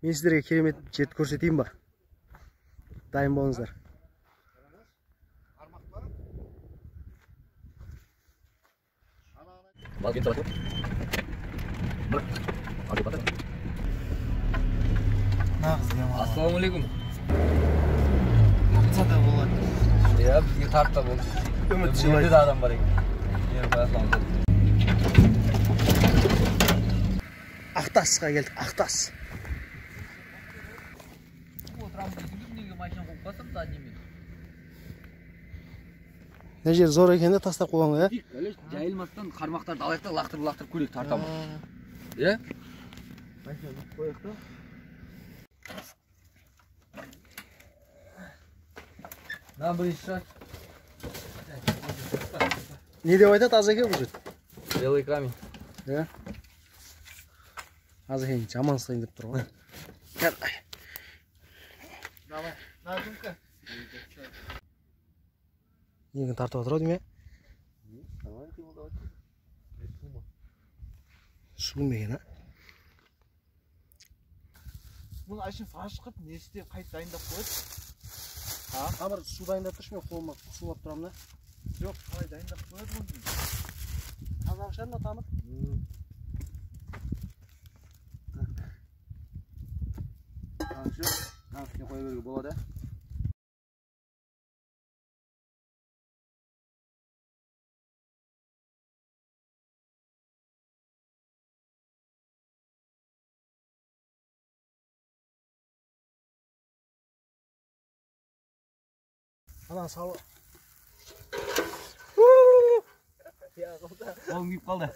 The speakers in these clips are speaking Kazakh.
Мен сіздерге керемет жерді көрсетейін ба? Дайын болыңыздар. Ассалаумағалейкум. Сада болады. Я бізге тартта болды. Үміт сыйлайды. Де адам бар екен. Ақтасқа келдік, Ақтас. Не жер зор екен де тастап қойған ғой, иә? Жайылмастан қармақтарды алайық та лақтырып көлек тартамыз. Иә? На бірінші шаш. Не деп айтады, аз екен бұл жер? Белый камень. Иә? Аз екен, жаман ұстайын деп тұр ғой. Давай, на жұмка. Егін тартып отырау дейме? Су меген, Бұл әшін фарш қып, не істеп қайт дайындап қойды? Қамыр су дайындап тұршы, мен қолыма сулап тұрам да. Жоқ, қалай дайындап қойды бұл дейін. Қазақ шарына тамыр. Қамшыне қоя беруге болады. Адан салы. Қолым күйіп қалды.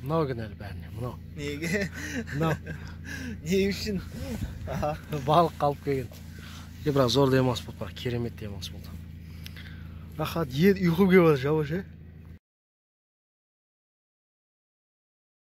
Мынау екен әлі бәріне, мынау. Неге? Мынау. Не үшін? Балық қалып келген. Бірақ зор демалыс болды, керемет демалыс болды. Рахат, ұйқым келіп жатыр, жауыз,